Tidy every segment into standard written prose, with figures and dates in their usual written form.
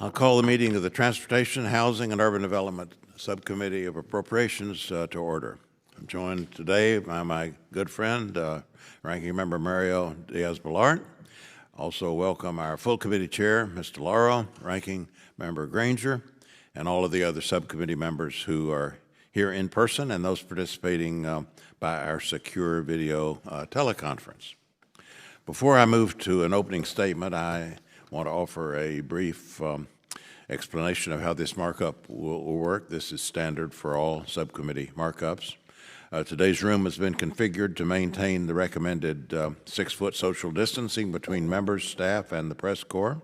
I'll call the meeting of the Transportation, Housing, and Urban Development Subcommittee of Appropriations to order. I'm joined today by my good friend, Ranking Member Mario Diaz-Balart. Also welcome our full committee chair, Ms. Delauro, Ranking Member Granger, and all of the other subcommittee members who are here in person and those participating by our secure video teleconference. Before I move to an opening statement, I want to offer a brief explanation of how this markup will work. This is standard for all subcommittee markups. Today's room has been configured to maintain the recommended 6-foot social distancing between members, staff, and the press corps.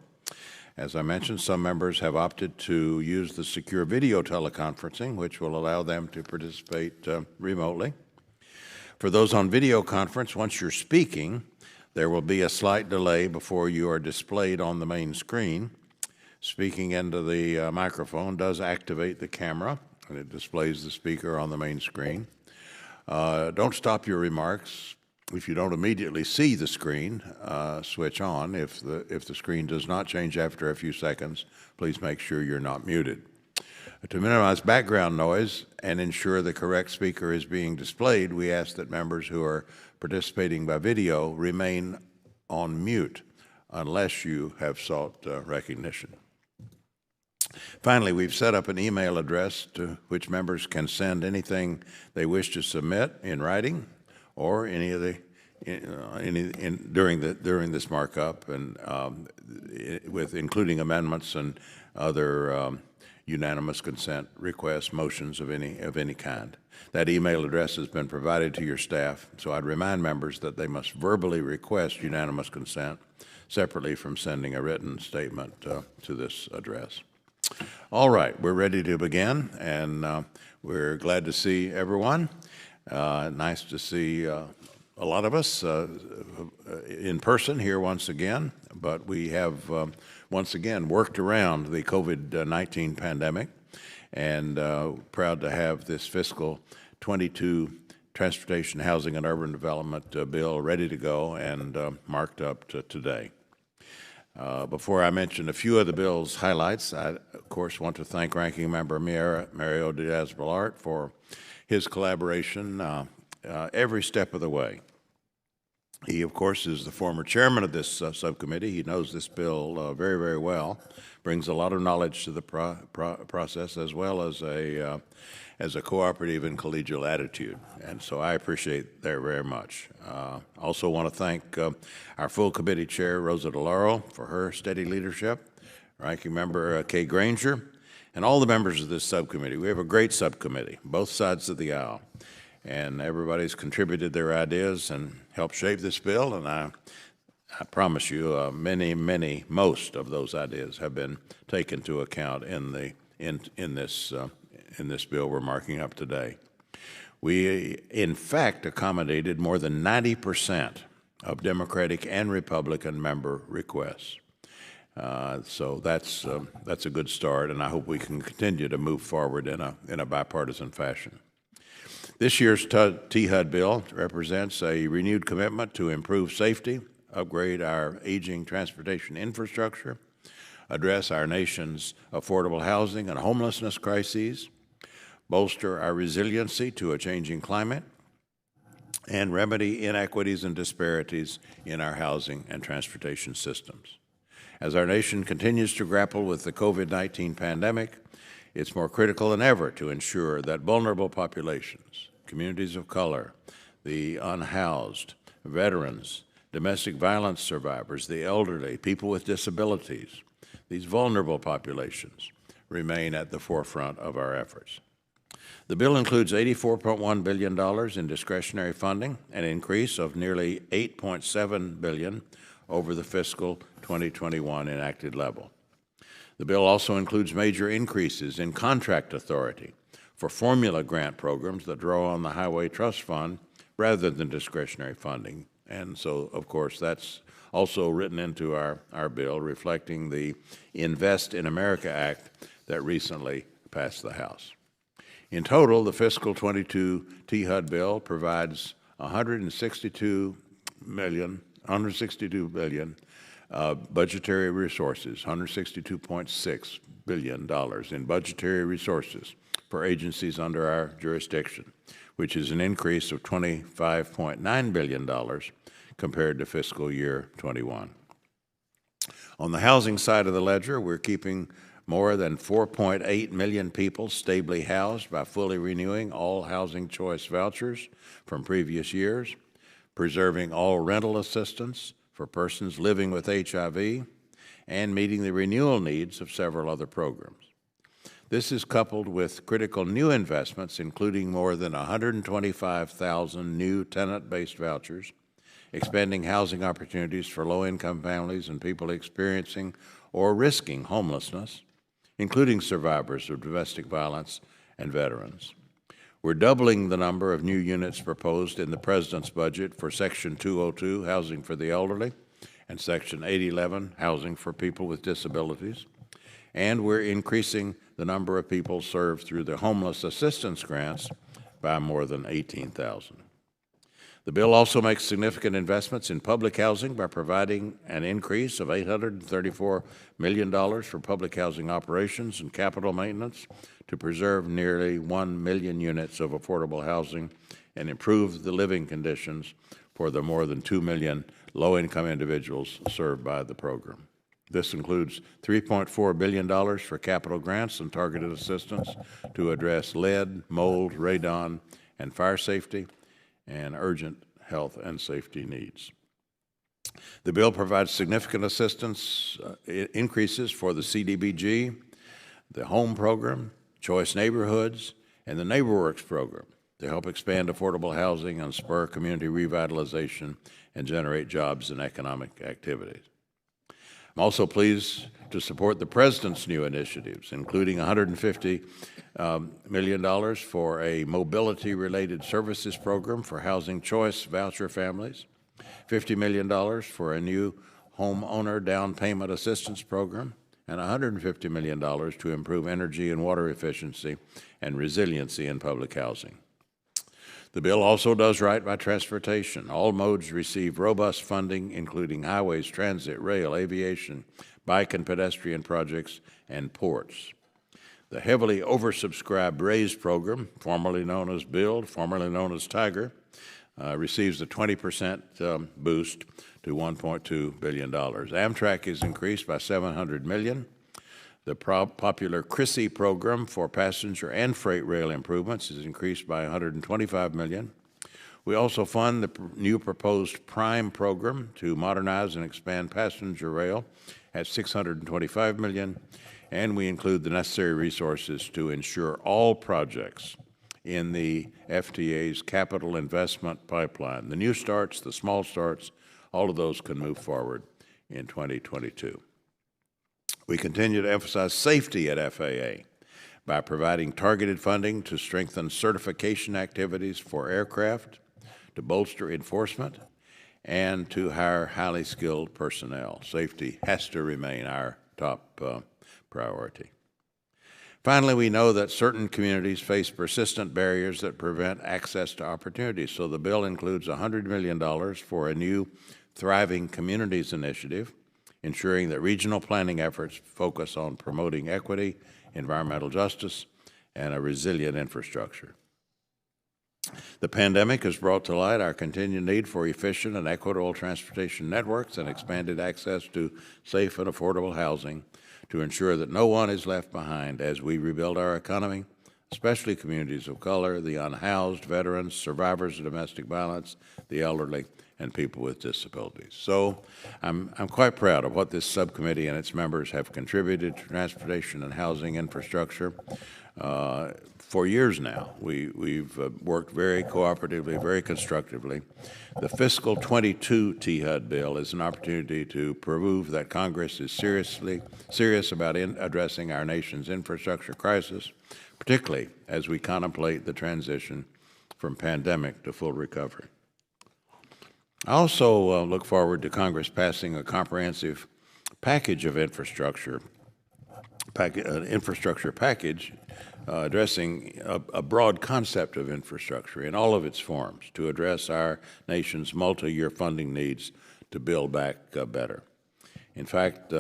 As I mentioned, some members have opted to use the secure video teleconferencing, which will allow them to participate remotely. For those on video conference, once you're speaking, there will be a slight delay before you are displayed on the main screen. Speaking into the microphone does activate the camera, and it displays the speaker on the main screen. Don't stop your remarks. If you don't immediately see the screen, switch on. If the screen does not change after a few seconds, please make sure you're not muted. To minimize background noise and ensure the correct speaker is being displayed, we ask that members who are participating by video remain on mute unless you have sought recognition. Finally, we've set up an email address to which members can send anything they wish to submit in writing or any of the during this markup, and with including amendments and other unanimous consent requests, motions of any kind. That email address has been provided to your staff, so I'd remind members that they must verbally request unanimous consent separately from sending a written statement to this address. All right, we're ready to begin, and we're glad to see everyone. Nice to see a lot of us in person here once again, but we have once again worked around the COVID-19 pandemic, and proud to have this fiscal 22 Transportation, Housing, and Urban Development bill ready to go and marked up to today. Before I mention a few of the bill's highlights, I, of course, want to thank Ranking Member Mario Diaz-Balart for his collaboration every step of the way. He, of course, is the former chairman of this subcommittee. He knows this bill very, very well, brings a lot of knowledge to the process, as well as a cooperative and collegial attitude. And so I appreciate that very much. Also want to thank our full committee chair, Rosa Delauro, for her steady leadership, Ranking Member Kay Granger, and all the members of this subcommittee. We have a great subcommittee, both sides of the aisle. And everybody's contributed their ideas and helped shape this bill, and I promise you most of those ideas have been taken into account in this bill we're marking up today. We, in fact, accommodated more than 90% of Democratic and Republican member requests. So that's a good start, and I hope we can continue to move forward in a bipartisan fashion. This year's THUD bill represents a renewed commitment to improve safety, upgrade our aging transportation infrastructure, address our nation's affordable housing and homelessness crises, bolster our resiliency to a changing climate, and remedy inequities and disparities in our housing and transportation systems. As our nation continues to grapple with the COVID-19 pandemic, it's more critical than ever to ensure that vulnerable populations, communities of color, the unhoused, veterans, domestic violence survivors, the elderly, people with disabilities, these vulnerable populations remain at the forefront of our efforts. The bill includes $84.1 billion in discretionary funding, an increase of nearly $8.7 billion over the fiscal 2021 enacted level. The bill also includes major increases in contract authority for formula grant programs that draw on the Highway Trust Fund rather than discretionary funding. And so, of course, that's also written into our bill, reflecting the Invest in America Act that recently passed the House. In total, the fiscal 22 THUD bill provides $162 billion budgetary resources, $162.6 billion in budgetary resources for agencies under our jurisdiction, which is an increase of $25.9 billion compared to fiscal year 21. On the housing side of the ledger, we're keeping more than 4.8 million people stably housed by fully renewing all housing choice vouchers from previous years, preserving all rental assistance for persons living with HIV, and meeting the renewal needs of several other programs. This is coupled with critical new investments, including more than 125,000 new tenant-based vouchers, expanding housing opportunities for low-income families and people experiencing or risking homelessness, including survivors of domestic violence and veterans. We're doubling the number of new units proposed in the President's budget for Section 202, Housing for the Elderly, and Section 811, Housing for People with Disabilities. And we're increasing the number of people served through the homeless assistance grants by more than 18,000. The bill also makes significant investments in public housing by providing an increase of $834 million for public housing operations and capital maintenance to preserve nearly 1 million units of affordable housing and improve the living conditions for the more than 2 million low-income individuals served by the program. This includes $3.4 billion for capital grants and targeted assistance to address lead, mold, radon, and fire safety, and urgent health and safety needs. The bill provides significant assistance increases for the CDBG, the Home Program, Choice Neighborhoods, and the NeighborWorks program to help expand affordable housing and spur community revitalization and generate jobs and economic activities. I'm also pleased to support the President's new initiatives, including $150 million for a mobility-related services program for housing choice voucher families, $50 million for a new homeowner down payment assistance program, and $150 million to improve energy and water efficiency and resiliency in public housing. The bill also does right by transportation. All modes receive robust funding, including highways, transit, rail, aviation, bike and pedestrian projects, and ports. The heavily oversubscribed RAISE program, formerly known as BUILD, formerly known as TIGER, receives a 20% boost to $1.2 billion. Amtrak is increased by $700 million. The popular CRISI program for passenger and freight rail improvements is increased by $125 million. We also fund the new proposed PRIME program to modernize and expand passenger rail at $625 million, and we include the necessary resources to ensure all projects in the FTA's capital investment pipeline, the new starts, the small starts, all of those can move forward in 2022. We continue to emphasize safety at FAA by providing targeted funding to strengthen certification activities for aircraft, to bolster enforcement, and to hire highly skilled personnel. Safety has to remain our top priority. Finally, we know that certain communities face persistent barriers that prevent access to opportunities, so the bill includes $100 million for a new Thriving Communities initiative, ensuring that regional planning efforts focus on promoting equity, environmental justice, and a resilient infrastructure. The pandemic has brought to light our continued need for efficient and equitable transportation networks and expanded access to safe and affordable housing to ensure that no one is left behind as we rebuild our economy, especially communities of color, the unhoused, veterans, survivors of domestic violence, the elderly, and people with disabilities. So I'm quite proud of what this subcommittee and its members have contributed to transportation and housing infrastructure. For years now, we've worked very cooperatively, very constructively. The fiscal 22 THUD bill is an opportunity to prove that Congress is serious about addressing our nation's infrastructure crisis, particularly as we contemplate the transition from pandemic to full recovery. I also look forward to Congress passing a comprehensive package of infrastructure package addressing a broad concept of infrastructure in all of its forms to address our nation's multi-year funding needs to build back better. In fact,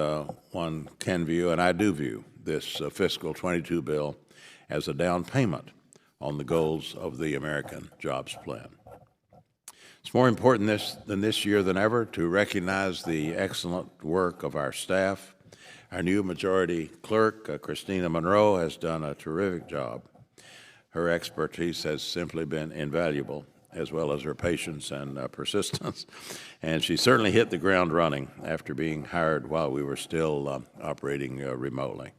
one can view, and I do view, this fiscal 22 bill as a down payment on the goals of the American Jobs Plan. It's more important this year than ever to recognize the excellent work of our staff. Our new majority clerk, Christina Monroe, has done a terrific job. Her expertise has simply been invaluable, as well as her patience and persistence. And she certainly hit the ground running after being hired while we were still operating remotely.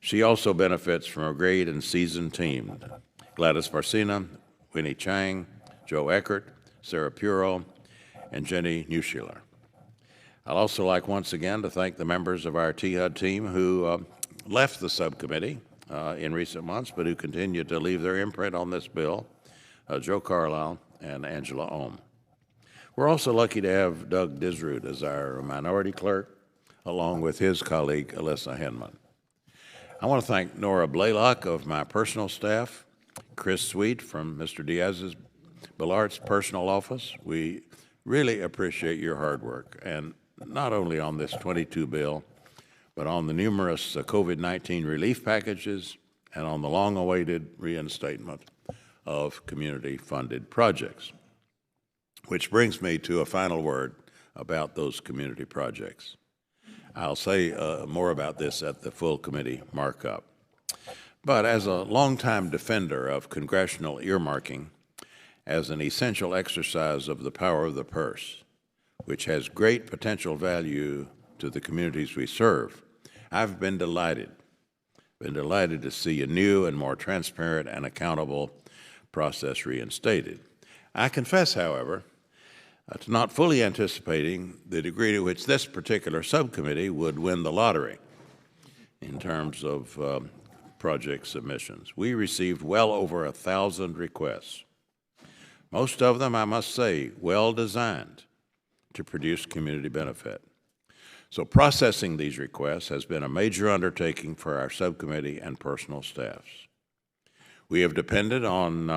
She also benefits from a great and seasoned team: Gladys Barcina, Winnie Chang, Joe Eckert, Sarah Puro, and Jenny Newschiller. I'd also like once again to thank the members of our THUD team who left the subcommittee in recent months, but who continue to leave their imprint on this bill: Joe Carlisle and Angela Ohm. We're also lucky to have Doug Disroot as our minority clerk, along with his colleague, Alyssa Henman. I want to thank Nora Blaylock of my personal staff, Chris Sweet from Mr. Diaz-Ballart's personal office. We really appreciate your hard work, and not only on this 22 bill, but on the numerous COVID-19 relief packages and on the long-awaited reinstatement of community-funded projects. Which brings me to a final word about those community projects. I'll say more about this at the full committee markup. But as a longtime defender of congressional earmarking as an essential exercise of the power of the purse, which has great potential value to the communities we serve, I've been delighted to see a new and more transparent and accountable process reinstated. I confess, however, to not fully anticipating the degree to which this particular subcommittee would win the lottery in terms of project submissions. We received well over 1,000 requests, most of them, I must say, well designed to produce community benefit. So processing these requests has been a major undertaking for our subcommittee and personal staffs. We have depended on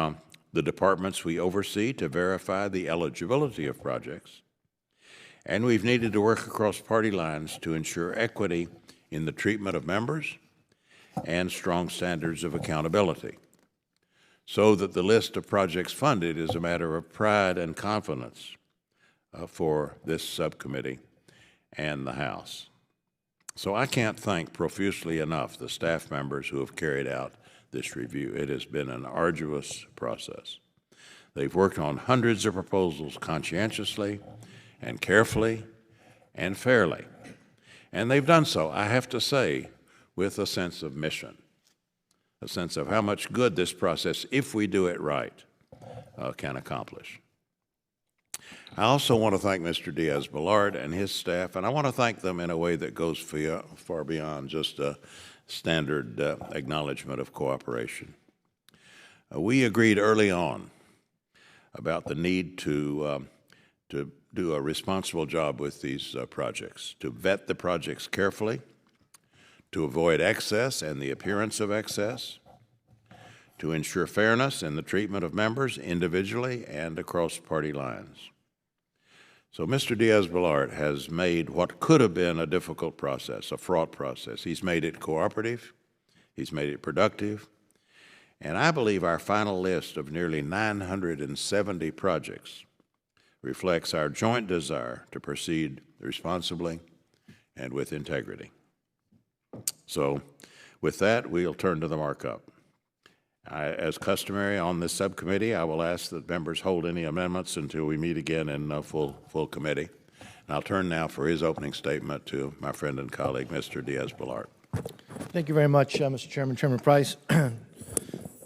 the departments we oversee to verify the eligibility of projects, and we've needed to work across party lines to ensure equity in the treatment of members and strong standards of accountability, so that the list of projects funded is a matter of pride and confidence for this subcommittee and the House. So I can't thank profusely enough the staff members who have carried out this review. It has been an arduous process. They've worked on hundreds of proposals conscientiously and carefully and fairly. And they've done so, I have to say, with a sense of mission, a sense of how much good this process, if we do it right, can accomplish. I also want to thank Mr. Diaz-Ballart and his staff, and I want to thank them in a way that goes far beyond just a standard acknowledgement of cooperation. We agreed early on about the need to do a responsible job with these projects, to vet the projects carefully, to avoid excess and the appearance of excess, to ensure fairness in the treatment of members individually and across party lines. So Mr. Diaz-Ballart has made what could have been a difficult process, a fraught process. He's made it cooperative, he's made it productive, and I believe our final list of nearly 970 projects reflects our joint desire to proceed responsibly and with integrity. So with that, we'll turn to the markup. As customary on this subcommittee, I will ask that members hold any amendments until we meet again in full committee. And I'll turn now for his opening statement to my friend and colleague, Mr. Diaz-Ballart. Thank you very much, Mr. Chairman. Chairman Price,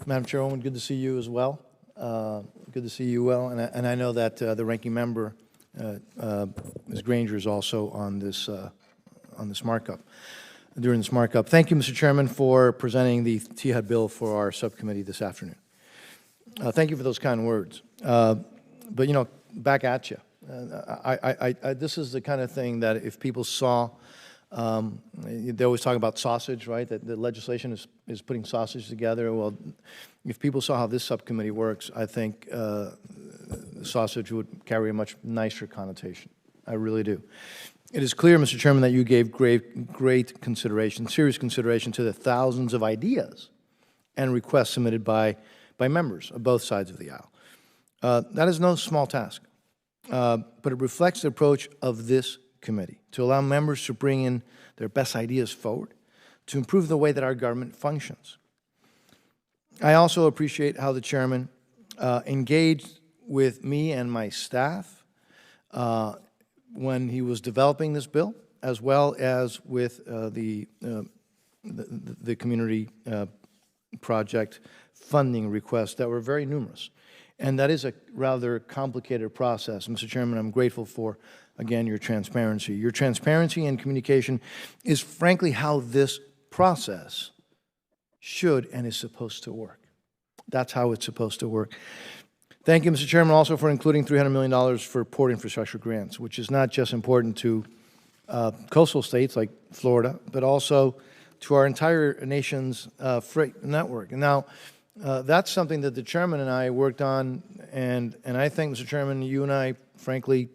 Madam Chairwoman, good to see you as well. Good to see you well. And I know that the ranking member, Ms. Granger, is also on this markup. During this markup. Thank you, Mr. Chairman, for presenting the THUD bill for our subcommittee this afternoon. Thank you for those kind words. But, you know, back at you. This is the kind of thing that if people saw, they always talk about sausage, right? That the legislation is putting sausage together. Well, if people saw how this subcommittee works, I think sausage would carry a much nicer connotation. I really do. It is clear, Mr. Chairman, that you gave great consideration, serious consideration to the thousands of ideas and requests submitted by members of both sides of the aisle. That is no small task, but it reflects the approach of this committee to allow members to bring in their best ideas forward to improve the way that our government functions. I also appreciate how the chairman engaged with me and my staff when he was developing this bill, as well as with the community project funding requests that were very numerous. And that is a rather complicated process. Mr. Chairman, I'm grateful for, again, your transparency. Your transparency and communication is, frankly, how this process should and is supposed to work. That's how it's supposed to work. Thank you, Mr. Chairman, also for including $300 million for port infrastructure grants, which is not just important to coastal states like Florida, but also to our entire nation's freight network. And now, that's something that the chairman and I worked on, and I think, Mr. Chairman, you and I, frankly,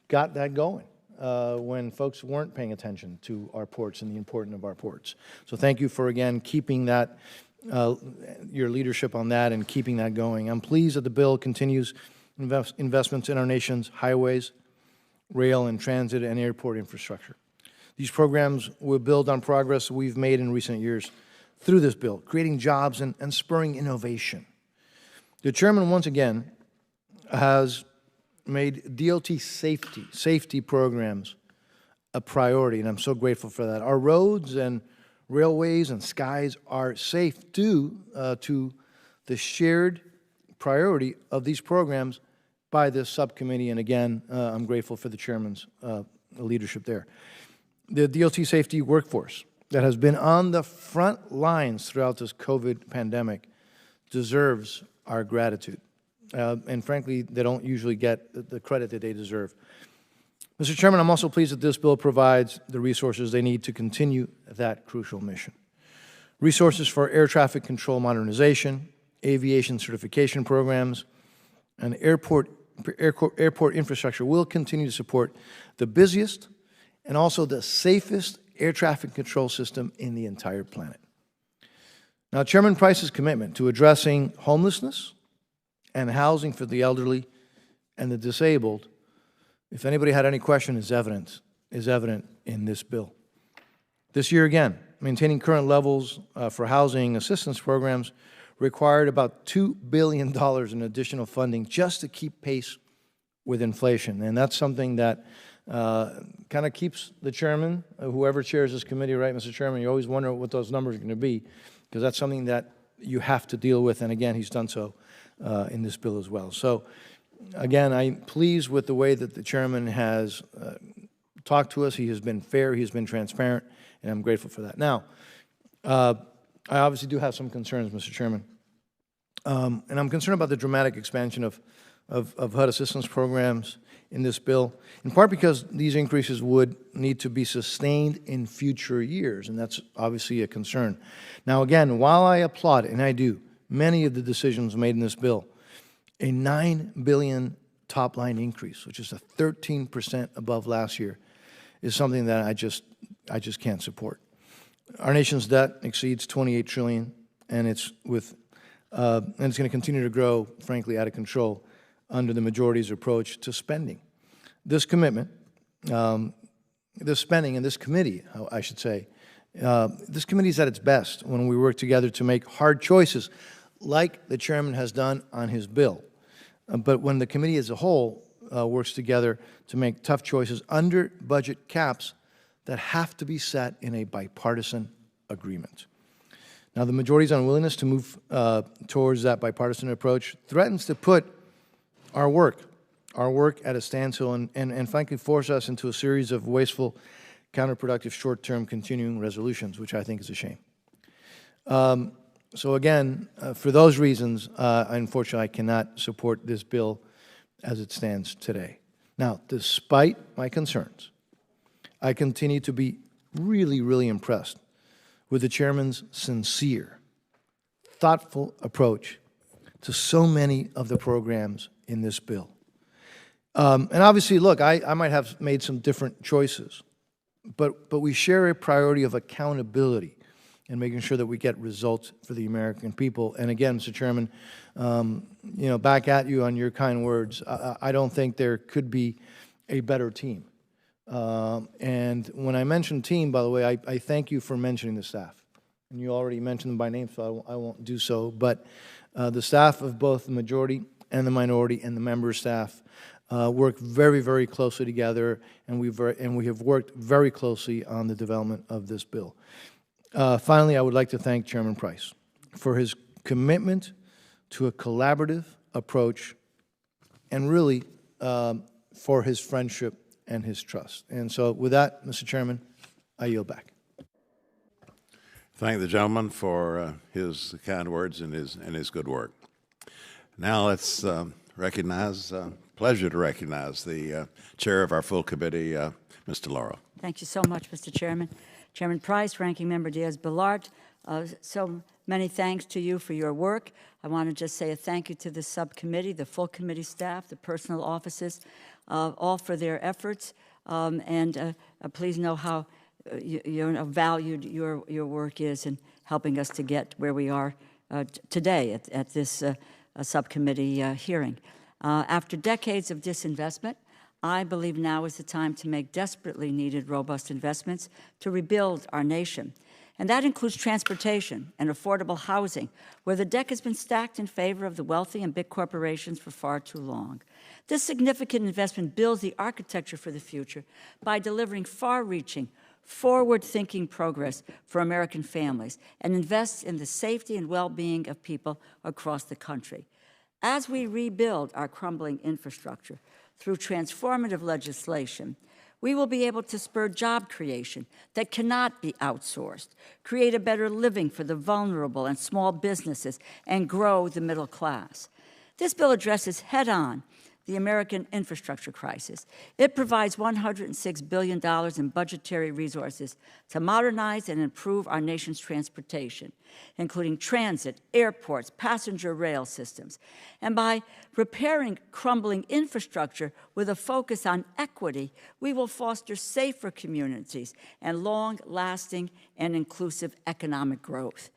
got that going when folks weren't paying attention to our ports and the importance of our ports. So thank you for, again, keeping that, your leadership on that and keeping that going. I'm pleased that the bill continues investments in our nation's highways, rail and transit, and airport infrastructure. These programs will build on progress we've made in recent years through this bill, creating jobs and spurring innovation. The chairman, once again, has made DOT safety programs a priority, and I'm so grateful for that. Our roads and railways and skies are safe due to the shared priority of these programs by this subcommittee, and again, I'm grateful for the chairman's leadership there. The DOT safety workforce that has been on the front lines throughout this COVID pandemic deserves our gratitude. And frankly, they don't usually get the credit that they deserve. Mr. Chairman, I'm also pleased that this bill provides the resources they need to continue that crucial mission. Resources for air traffic control modernization, aviation certification programs, and airport infrastructure will continue to support the busiest and also the safest air traffic control system in the entire planet. Now, Chairman Price's commitment to addressing homelessness and housing for the elderly and the disabled, if anybody had any question, is evident in this bill. This year again, maintaining current levels for housing assistance programs required about $2 billion in additional funding just to keep pace with inflation. And that's something that kind of keeps the chairman, whoever chairs this committee, right, Mr. Chairman, you always wonder what those numbers are going to be, because that's something that you have to deal with, and again, he's done so in this bill as well. So, again, I'm pleased with the way that the chairman has talked to us. He has been fair, he has been transparent, and I'm grateful for that. Now, I obviously do have some concerns, Mr. Chairman, and I'm concerned about the dramatic expansion of HUD assistance programs in this bill, in part because these increases would need to be sustained in future years, and that's obviously a concern. Now, again, while I applaud, and I do, many of the decisions made in this bill, a $9 billion top-line increase, which is a 13% above last year, is something that I just can't support. Our nation's debt exceeds $28 trillion, and it's going to continue to grow, frankly, out of control under the majority's approach to spending. This commitment, this spending, and this committee, I should say, this committee is at its best when we work together to make hard choices, like the chairman has done on his bill. But when the committee as a whole works together to make tough choices under budget caps that have to be set in a bipartisan agreement. Now, the majority's unwillingness to move towards that bipartisan approach threatens to put our work at a standstill and frankly force us into a series of wasteful, counterproductive, short-term continuing resolutions, which I think is a shame. So again, for those reasons, unfortunately, I cannot support this bill as it stands today. Now, despite my concerns, I continue to be really, really impressed with the chairman's sincere, thoughtful approach to so many of the programs in this bill. And obviously, look, I might have made some different choices, but we share a priority of accountability and making sure that we get results for the American people. And again, Mr. Chairman, you know, back at you on your kind words, I don't think there could be a better team. And when I mention team, by the way, I thank you for mentioning the staff. And you already mentioned them by name, so I won't do so. But the staff of both the majority and the minority and the member staff work very, very closely together, and we have worked very closely on the development of this bill. Finally, I would like to thank Chairman Price for his commitment to a collaborative approach and really for his friendship and his trust. And so with that, Mr. Chairman, I yield back. Thank the gentleman for his kind words and his good work. Now let's pleasure to recognize the chair of our full committee, Ms. Delauro. Thank you so much, Mr. Chairman. Chairman Price, Ranking Member Diaz-Balart, so many thanks to you for your work. I want to just say a thank you to the subcommittee, the full committee staff, the personal offices, all for their efforts. Please know how valued your work is in helping us to get where we are today at this subcommittee hearing. After decades of disinvestment, I believe now is the time to make desperately needed robust investments to rebuild our nation. And that includes transportation and affordable housing, where the deck has been stacked in favor of the wealthy and big corporations for far too long. This significant investment builds the architecture for the future by delivering far-reaching, forward-thinking progress for American families and invests in the safety and well-being of people across the country. As we rebuild our crumbling infrastructure through transformative legislation, we will be able to spur job creation that cannot be outsourced, create a better living for the vulnerable and small businesses, and grow the middle class. This bill addresses head-on the American infrastructure crisis. It provides $106 billion in budgetary resources to modernize and improve our nation's transportation, including transit, airports, passenger rail systems. And by repairing crumbling infrastructure with a focus on equity, we will foster safer communities and long-lasting and inclusive economic growth.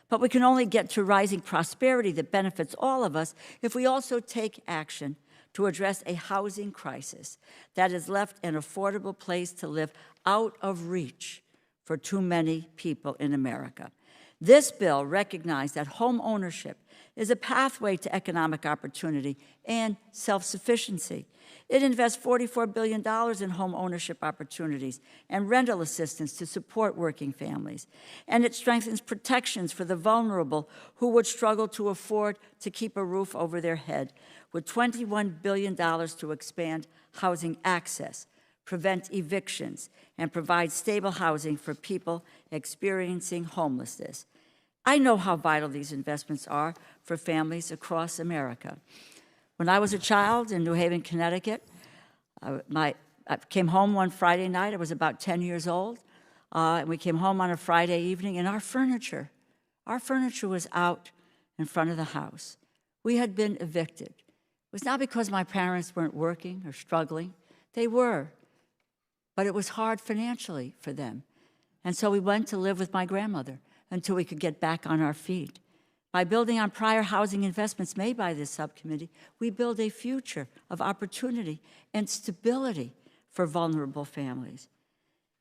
But we can only get to rising prosperity that benefits all of us if we also take action to address a housing crisis that has left an affordable place to live out of reach for too many people in America. This bill recognized that home ownership is a pathway to economic opportunity and self-sufficiency. It invests $44 billion in home ownership opportunities and rental assistance to support working families. And it strengthens protections for the vulnerable who would struggle to afford to keep a roof over their head, with $21 billion to expand housing access, prevent evictions, and provide stable housing for people experiencing homelessness. I know how vital these investments are for families across America. When I was a child in New Haven, Connecticut, I came home one Friday night. I was about 10 years old. And we came home on a Friday evening, and our furniture was out in front of the house. We had been evicted. It was not because my parents weren't working or struggling. They were, but it was hard financially for them. And so we went to live with my grandmother until we could get back on our feet. By building on prior housing investments made by this subcommittee, we build a future of opportunity and stability for vulnerable families.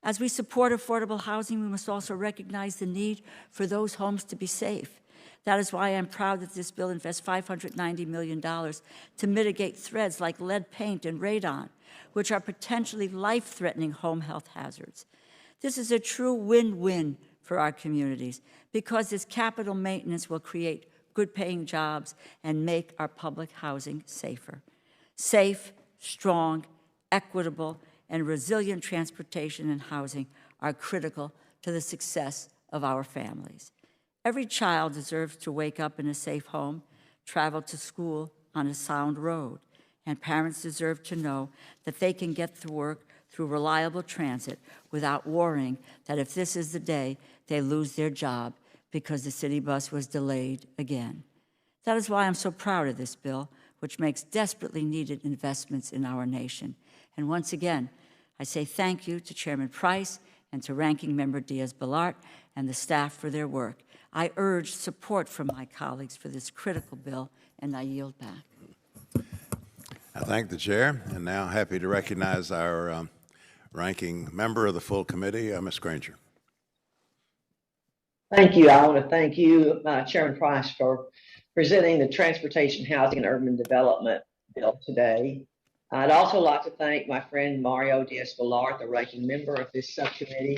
As we support affordable housing, we must also recognize the need for those homes to be safe. That is why I'm proud that this bill invests $590 million to mitigate threats like lead paint and radon, which are potentially life-threatening home health hazards. This is a true win-win for our communities because this capital maintenance will create good-paying jobs and make our public housing safer. Safe, strong, equitable, and resilient transportation and housing are critical to the success of our families. Every child deserves to wake up in a safe home, travel to school on a sound road, and parents deserve to know that they can get to work through reliable transit without worrying that if this is the day, they lose their job because the city bus was delayed again. That is why I'm so proud of this bill, which makes desperately needed investments in our nation. And once again, I say thank you to Chairman Price and to Ranking Member Diaz-Balart and the staff for their work. I urge support from my colleagues for this critical bill, and I yield back. I thank the chair, and now happy to recognize our ranking member of the full committee, Ms. Granger. Thank you. I want to thank you, Chairman Price, for presenting the Transportation, Housing, and Urban Development bill today. I'd also like to thank my friend Mario Diaz-Balart, the ranking member of this subcommittee.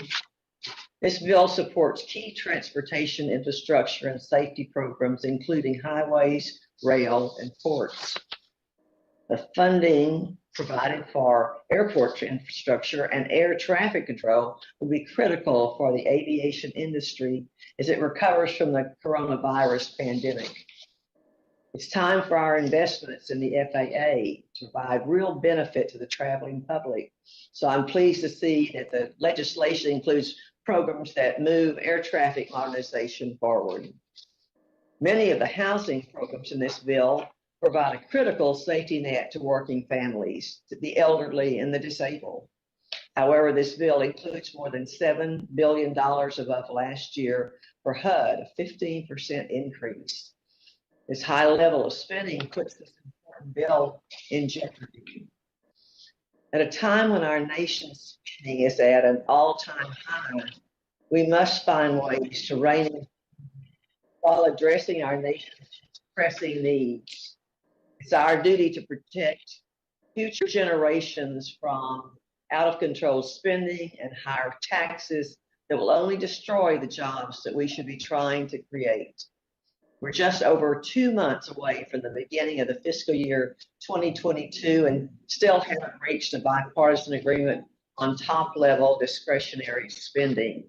This bill supports key transportation infrastructure and safety programs, including highways, rail, and ports. The funding provided for airport infrastructure and air traffic control will be critical for the aviation industry as it recovers from the coronavirus pandemic. It's time for our investments in the FAA to provide real benefit to the traveling public. So I'm pleased to see that the legislation includes programs that move air traffic modernization forward. Many of the housing programs in this bill provide a critical safety net to working families, to the elderly and the disabled. However, this bill includes more than $7 billion above last year for HUD, a 15% increase. This high level of spending puts this important bill in jeopardy. At a time when our nation's spending is at an all-time high, we must find ways to rein in while addressing our nation's pressing needs. It's our duty to protect future generations from out-of-control spending and higher taxes that will only destroy the jobs that we should be trying to create. We're just over 2 months away from the beginning of the fiscal year 2022 and still haven't reached a bipartisan agreement on top-level discretionary spending.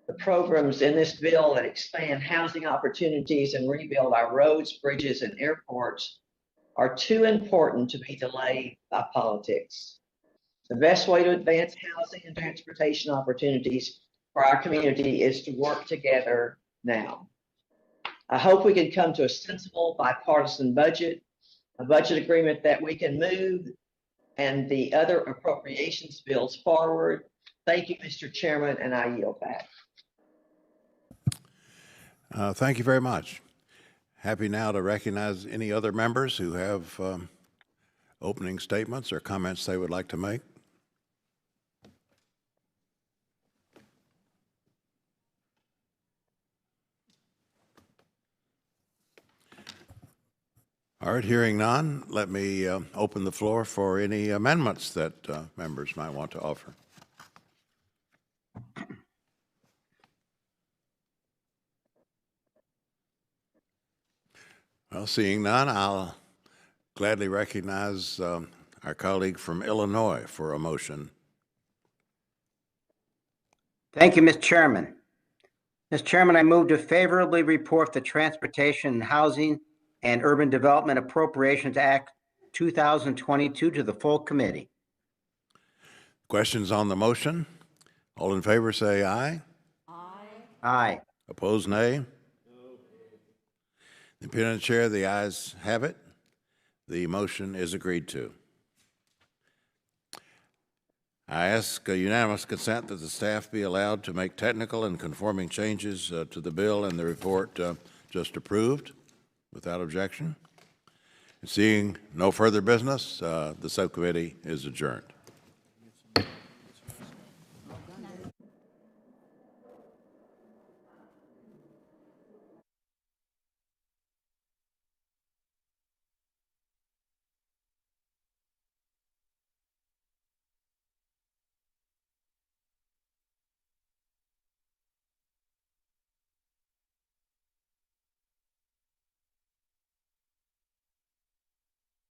The programs in this bill that expand housing opportunities and rebuild our roads, bridges, and airports are too important to be delayed by politics. The best way to advance housing and transportation opportunities for our community is to work together now. I hope we can come to a sensible bipartisan budget, a budget agreement that we can move and the other appropriations bills forward. Thank you, Mr. Chairman, and I yield back. Thank you very much. Happy now to recognize any other members who have opening statements or comments they would like to make. All right, hearing none, let me open the floor for any amendments that members might want to offer. Well, seeing none, I'll gladly recognize our colleague from Illinois for a motion. Thank you, Mr. Chairman. Mr. Chairman, I move to favorably report the Transportation, Housing, and Urban Development Appropriations Act 2022 to the full committee. Questions on the motion? All in favor say aye. Aye. Aye. Opposed, nay. The independent chair, the ayes have it. The motion is agreed to. I ask unanimous consent that the staff be allowed to make technical and conforming changes to the bill and the report just approved without objection. Seeing no further business, the subcommittee is adjourned.